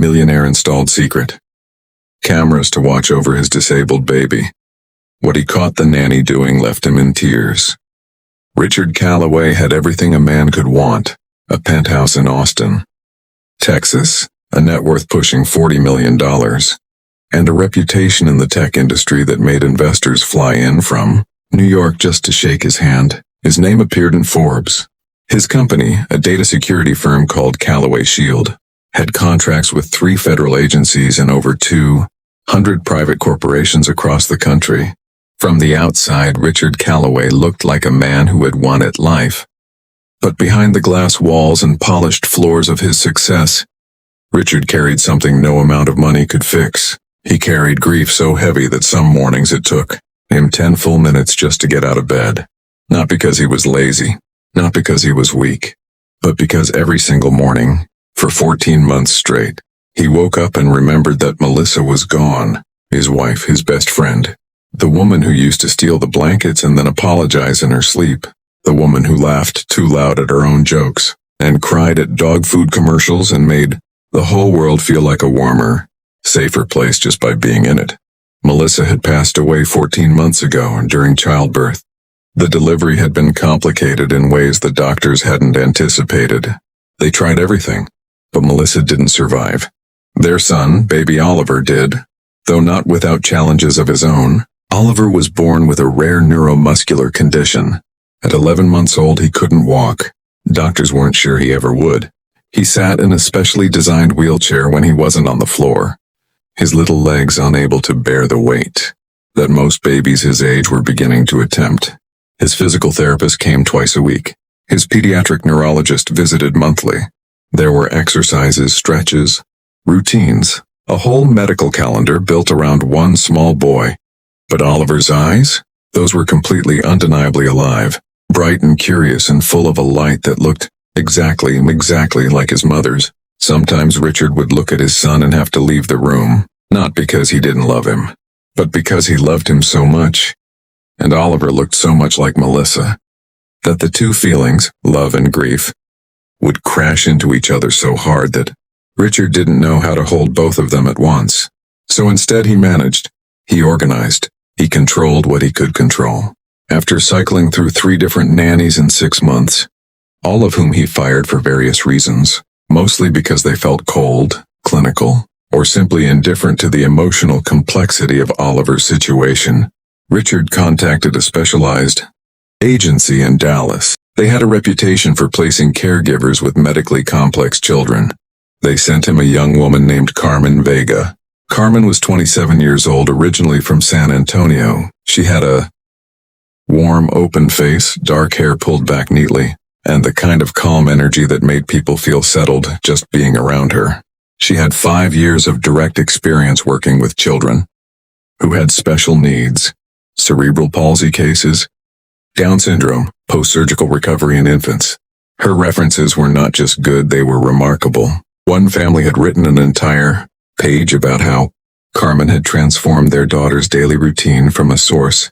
Millionaire installed secret cameras to watch over his disabled baby. What he caught the nanny doing left him in tears. Richard Calloway had everything a man could want: a penthouse in Austin, Texas, a net worth pushing $40 million, and a reputation in the tech industry that made investors fly in from New York just to shake his hand. His name appeared in Forbes. His company, a data security firm called Callaway Shield, had contracts with 3 federal agencies and over 200 private corporations across the country. From the outside, Richard Calloway looked like a man who had won at life. But behind the glass walls and polished floors of his success, Richard carried something no amount of money could fix. He carried grief so heavy that some mornings it took him 10 full minutes just to get out of bed. Not because he was lazy, not because he was weak, but because every single morning, for 14 months straight, he woke up and remembered that Melissa was gone, his wife, his best friend, the woman who used to steal the blankets and then apologize in her sleep, the woman who laughed too loud at her own jokes, and cried at dog food commercials and made the whole world feel like a warmer, safer place just by being in it. Melissa had passed away 14 months ago during childbirth. The delivery had been complicated in ways the doctors hadn't anticipated. They tried everything, but Melissa didn't survive. Their son, baby Oliver, did, though not without challenges of his own. Oliver was born with a rare neuromuscular condition. At 11 months old, he couldn't walk. Doctors weren't sure he ever would. He sat in a specially designed wheelchair when he wasn't on the floor, his little legs unable to bear the weight that most babies his age were beginning to attempt. His physical therapist came twice a week. His pediatric neurologist visited monthly. There were exercises, stretches, routines, a whole medical calendar built around one small boy. But Oliver's eyes? Those were completely undeniably alive, bright and curious and full of a light that looked exactly like his mother's. Sometimes Richard would look at his son and have to leave the room, not because he didn't love him, but because he loved him so much. And Oliver looked so much like Melissa, that the two feelings, love and grief, would crash into each other so hard that Richard didn't know how to hold both of them at once. So instead he managed, he organized, he controlled what he could control. After cycling through 3 different nannies in 6 months, all of whom he fired for various reasons, mostly because they felt cold, clinical, or simply indifferent to the emotional complexity of Oliver's situation, Richard contacted a specialized agency in Dallas. They had a reputation for placing caregivers with medically complex children. They sent him a young woman named Carmen Vega. Carmen was 27 years old, originally from San Antonio. She had a warm, open face, dark hair pulled back neatly, and the kind of calm energy that made people feel settled just being around her. She had 5 years of direct experience working with children who had special needs, cerebral palsy cases, Down syndrome, post-surgical recovery in infants. Her references were not just good, they were remarkable. One family had written an entire page about how Carmen had transformed their daughter's daily routine from a source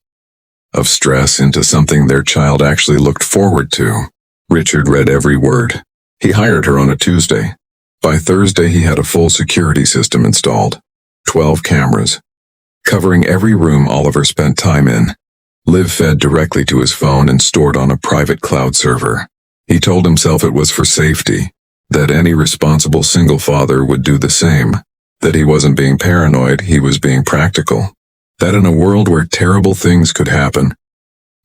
of stress into something their child actually looked forward to. Richard read every word. He hired her on a Tuesday. By Thursday, he had a full security system installed. 12 cameras, covering every room Oliver spent time in. Liv fed directly to his phone and stored on a private cloud server. He told himself it was for safety, that any responsible single father would do the same, that he wasn't being paranoid, he was being practical, that in a world where terrible things could happen,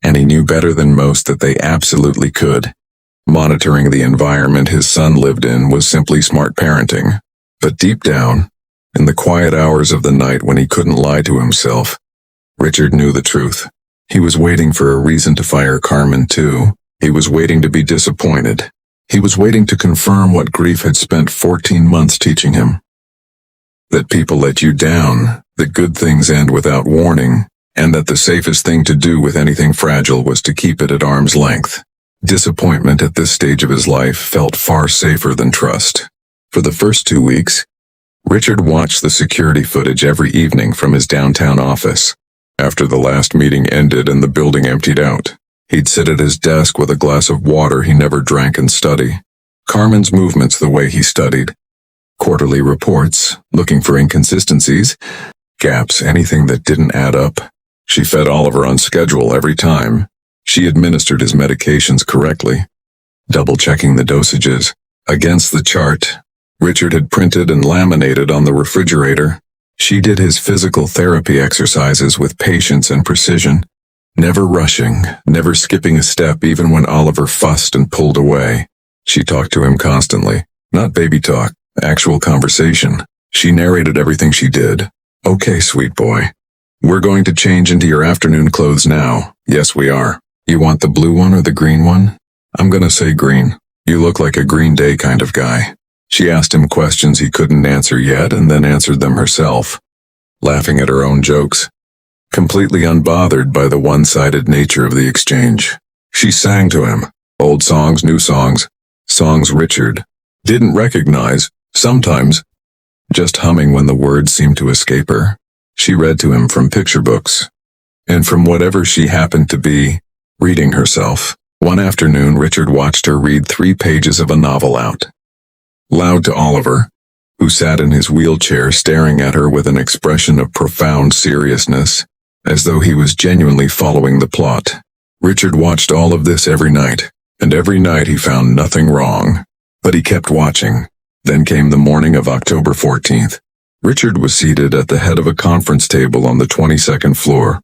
and he knew better than most that they absolutely could, monitoring the environment his son lived in was simply smart parenting. But deep down, in the quiet hours of the night when he couldn't lie to himself, Richard knew the truth. He was waiting for a reason to fire Carmen too. He was waiting to be disappointed. He was waiting to confirm what grief had spent 14 months teaching him. That people let you down, that good things end without warning, and that the safest thing to do with anything fragile was to keep it at arm's length. Disappointment at this stage of his life felt far safer than trust. For the first 2 weeks, Richard watched the security footage every evening from his downtown office. After the last meeting ended and the building emptied out, he'd sit at his desk with a glass of water he never drank and study Carmen's movements the way he studied quarterly reports, looking for inconsistencies, gaps, anything that didn't add up. She fed Oliver on schedule every time. She administered his medications correctly, double-checking the dosages against the chart Richard had printed and laminated on the refrigerator. She did his physical therapy exercises with patience and precision, never rushing, never skipping a step even when Oliver fussed and pulled away. She talked to him constantly, not baby talk, actual conversation. She narrated everything she did. Okay, sweet boy. We're going to change into your afternoon clothes now. Yes, we are. You want the blue one or the green one? I'm gonna say green. You look like a Green Day kind of guy. She asked him questions he couldn't answer yet and then answered them herself, laughing at her own jokes, completely unbothered by the one-sided nature of the exchange. She sang to him, old songs, new songs, songs Richard didn't recognize, sometimes, just humming when the words seemed to escape her. She read to him from picture books, and from whatever she happened to be reading herself. One afternoon, Richard watched her read 3 pages of a novel out loud to Oliver, who sat in his wheelchair staring at her with an expression of profound seriousness, as though he was genuinely following the plot. Richard watched all of this every night, and every night he found nothing wrong. But he kept watching. Then came the morning of October 14th. Richard was seated at the head of a conference table on the 22nd floor,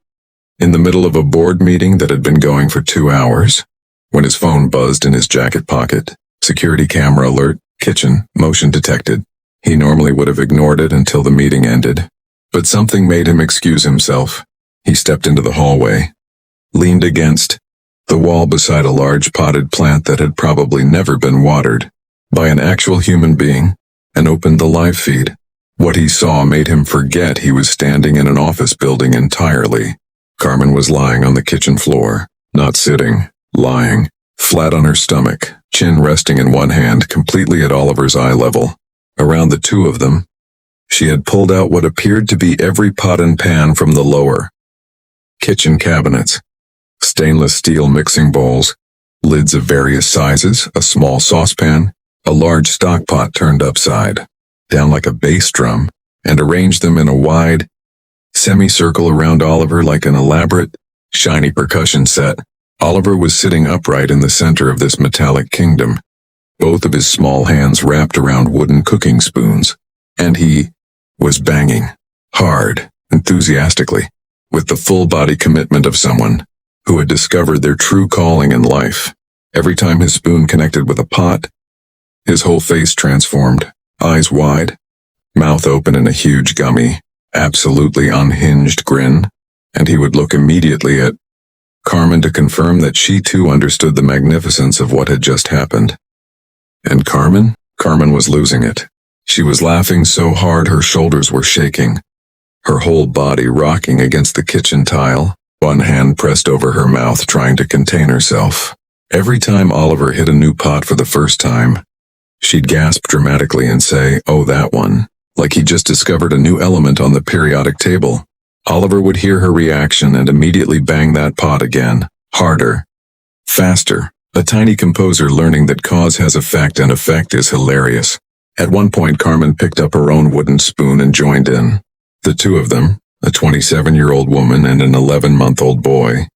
in the middle of a board meeting that had been going for 2 hours, when his phone buzzed in his jacket pocket. Security camera alert, kitchen, motion detected. He normally would have ignored it until the meeting ended, but something made him excuse himself. He stepped into the hallway, leaned against the wall beside a large potted plant that had probably never been watered by an actual human being, and opened the live feed. What he saw made him forget he was standing in an office building entirely. Carmen was lying on the kitchen floor, not sitting, lying, flat on her stomach, chin resting in one hand completely at Oliver's eye level. Around the two of them, she had pulled out what appeared to be every pot and pan from the lower kitchen cabinets, stainless steel mixing bowls, lids of various sizes, a small saucepan, a large stock pot turned upside down like a bass drum, and arranged them in a wide semicircle around Oliver like an elaborate, shiny percussion set. Oliver was sitting upright in the center of this metallic kingdom, both of his small hands wrapped around wooden cooking spoons, and he was banging, hard, enthusiastically, with the full-body commitment of someone who had discovered their true calling in life. Every time his spoon connected with a pot, his whole face transformed, eyes wide, mouth open in a huge gummy, absolutely unhinged grin, and he would look immediately at Carmen to confirm that she too understood the magnificence of what had just happened. And Carmen was losing it. She was laughing so hard her shoulders were shaking, her whole body rocking against the kitchen tile, one hand pressed over her mouth trying to contain herself. Every time Oliver hit a new pot for the first time, she'd gasp dramatically and say, "Oh, that one," like he just discovered a new element on the periodic table. Oliver would hear her reaction and immediately bang that pot again, harder, faster. A tiny composer learning that cause has effect and effect is hilarious. At one point, Carmen picked up her own wooden spoon and joined in. The two of them, a 27-year-old woman and an 11-month-old boy,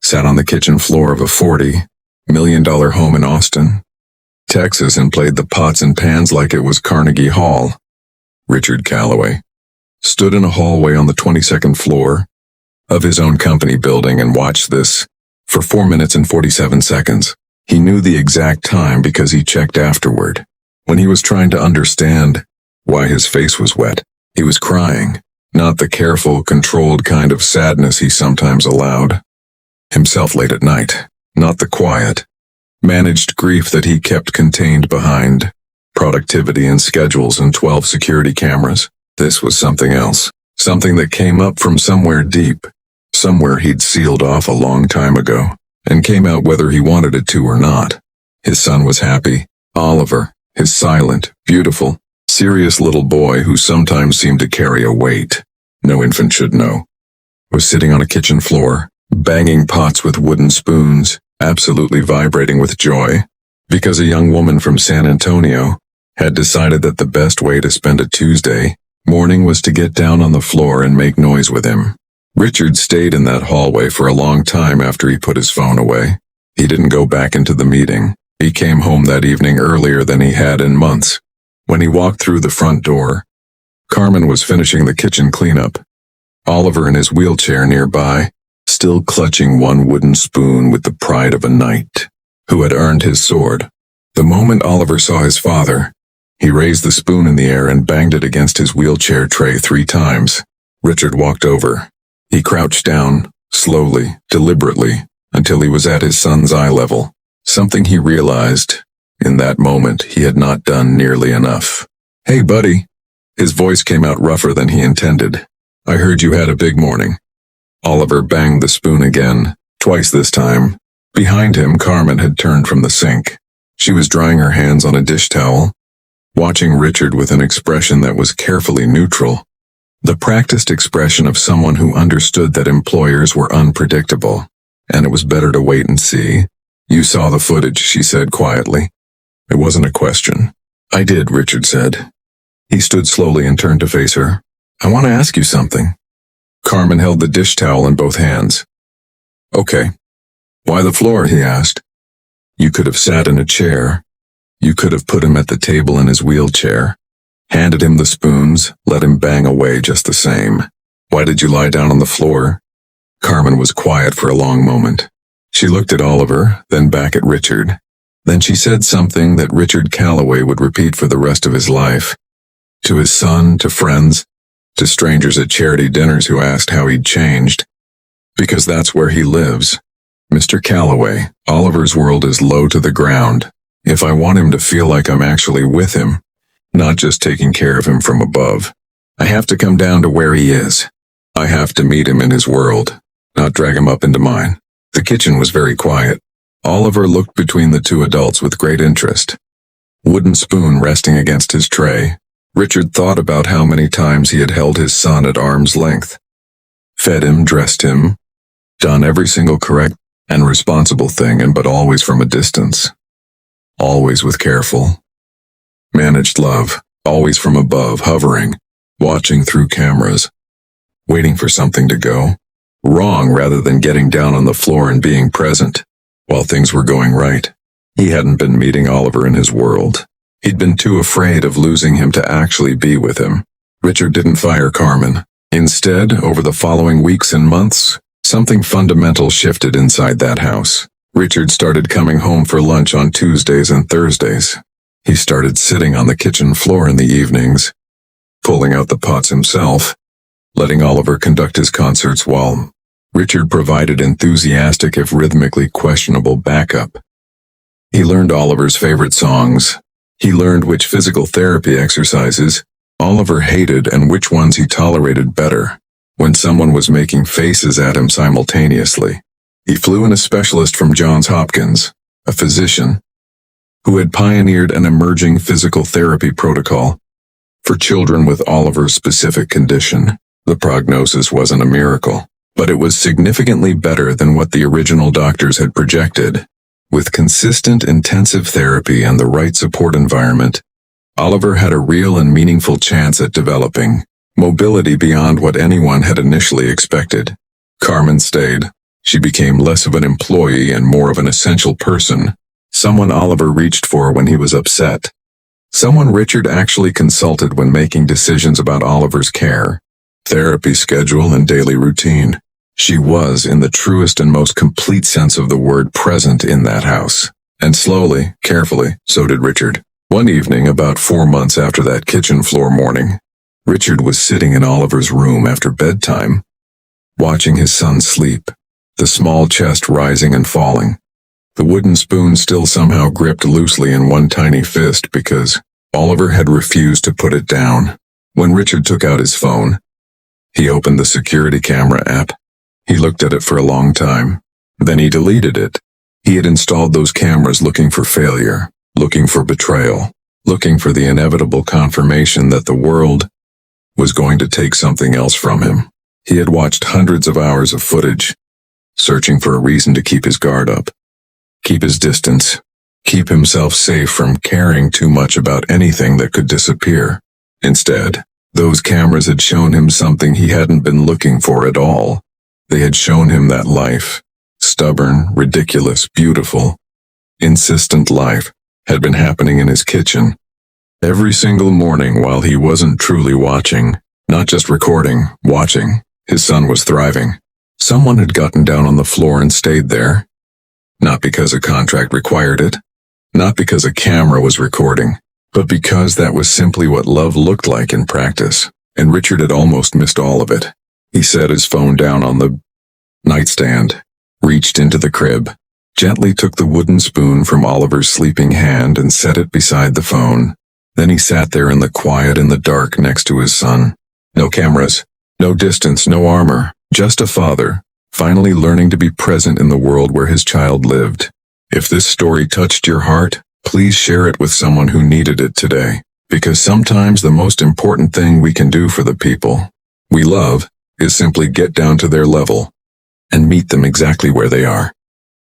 sat on the kitchen floor of a $40 million home in Austin, Texas, and played the pots and pans like it was Carnegie Hall. Richard Calloway stood in a hallway on the 22nd floor of his own company building and watched this for 4 minutes and 47 seconds. He knew the exact time because he checked afterward. When he was trying to understand why his face was wet, he was crying, not the careful, controlled kind of sadness he sometimes allowed himself late at night, not the quiet, managed grief that he kept contained behind productivity and schedules and 12 security cameras. This was something else, something that came up from somewhere deep, somewhere he'd sealed off a long time ago, and came out whether he wanted it to or not. His son was happy. Oliver, his silent, beautiful, serious little boy who sometimes seemed to carry a weight no infant should know, was sitting on a kitchen floor, banging pots with wooden spoons, absolutely vibrating with joy, because a young woman from San Antonio had decided that the best way to spend a Tuesday morning was to get down on the floor and make noise with him. Richard stayed in that hallway for a long time after he put his phone away. He didn't go back into the meeting. He came home that evening earlier than he had in months. When he walked through the front door, Carmen was finishing the kitchen cleanup. Oliver in his wheelchair nearby, still clutching one wooden spoon with the pride of a knight who had earned his sword. The moment Oliver saw his father, he raised the spoon in the air and banged it against his wheelchair tray 3 times. Richard walked over. He crouched down, slowly, deliberately, until he was at his son's eye level. Something he realized, in that moment, he had not done nearly enough. "Hey, buddy." His voice came out rougher than he intended. "I heard you had a big morning." Oliver banged the spoon again, twice this time. Behind him, Carmen had turned from the sink. She was drying her hands on a dish towel, watching Richard with an expression that was carefully neutral. The practiced expression of someone who understood that employers were unpredictable, and it was better to wait and see. "You saw the footage," she said quietly. It wasn't a question. "I did," Richard said. He stood slowly and turned to face her. "I want to ask you something." Carmen held the dish towel in both hands. "Okay." "Why the floor?" he asked. "You could have sat in a chair. You could have put him at the table in his wheelchair, handed him the spoons, let him bang away just the same. Why did you lie down on the floor?" Carmen was quiet for a long moment. She looked at Oliver, then back at Richard. Then she said something that Richard Calloway would repeat for the rest of his life. To his son, to friends, to strangers at charity dinners who asked how he'd changed. Because that's where he lives. "Mr. Calloway, Oliver's world is low to the ground. If I want him to feel like I'm actually with him, not just taking care of him from above, I have to come down to where he is. I have to meet him in his world, not drag him up into mine." The kitchen was very quiet. Oliver looked between the 2 adults with great interest. Wooden spoon resting against his tray. Richard thought about how many times he had held his son at arm's length. Fed him, dressed him, done every single correct and responsible thing, but always from a distance. Always with careful, managed love, always from above, hovering, watching through cameras, waiting for something to go wrong rather than getting down on the floor and being present while things were going right. He hadn't been meeting Oliver in his world. He'd been too afraid of losing him to actually be with him. Richard didn't fire Carmen. Instead, over the following weeks and months, something fundamental shifted inside that house. Richard started coming home for lunch on Tuesdays and Thursdays. He started sitting on the kitchen floor in the evenings, pulling out the pots himself, letting Oliver conduct his concerts while Richard provided enthusiastic if rhythmically questionable backup. He learned Oliver's favorite songs. He learned which physical therapy exercises Oliver hated and which ones he tolerated better when someone was making faces at him simultaneously. He flew in a specialist from Johns Hopkins, a physician, who had pioneered an emerging physical therapy protocol for children with Oliver's specific condition. The prognosis wasn't a miracle, but it was significantly better than what the original doctors had projected. With consistent intensive therapy and the right support environment, Oliver had a real and meaningful chance at developing mobility beyond what anyone had initially expected. Carmen stayed. She became less of an employee and more of an essential person, someone Oliver reached for when he was upset, someone Richard actually consulted when making decisions about Oliver's care, therapy schedule, and daily routine. She was, in the truest and most complete sense of the word, present in that house. And slowly, carefully, so did Richard. One evening, about 4 months after that kitchen floor morning, Richard was sitting in Oliver's room after bedtime, watching his son sleep, the small chest rising and falling, the wooden spoon still somehow gripped loosely in one tiny fist because Oliver had refused to put it down. When Richard took out his phone, he opened the security camera app. He looked at it for a long time. Then he deleted it. He had installed those cameras looking for failure, looking for betrayal, looking for the inevitable confirmation that the world was going to take something else from him. He had watched hundreds of hours of footage, searching for a reason to keep his guard up, keep his distance, keep himself safe from caring too much about anything that could disappear. Instead, those cameras had shown him something he hadn't been looking for at all. They had shown him that life, stubborn, ridiculous, beautiful, insistent life, had been happening in his kitchen. Every single morning while he wasn't truly watching, not just recording, watching, his son was thriving. Someone had gotten down on the floor and stayed there. Not because a contract required it, not because a camera was recording, but because that was simply what love looked like in practice, and Richard had almost missed all of it. He set his phone down on the nightstand, reached into the crib, gently took the wooden spoon from Oliver's sleeping hand and set it beside the phone. Then he sat there in the quiet in the dark next to his son. No cameras, no distance, no armor, just a father, finally learning to be present in the world where his child lived. If this story touched your heart, please share it with someone who needed it today, because sometimes the most important thing we can do for the people we love is simply get down to their level and meet them exactly where they are.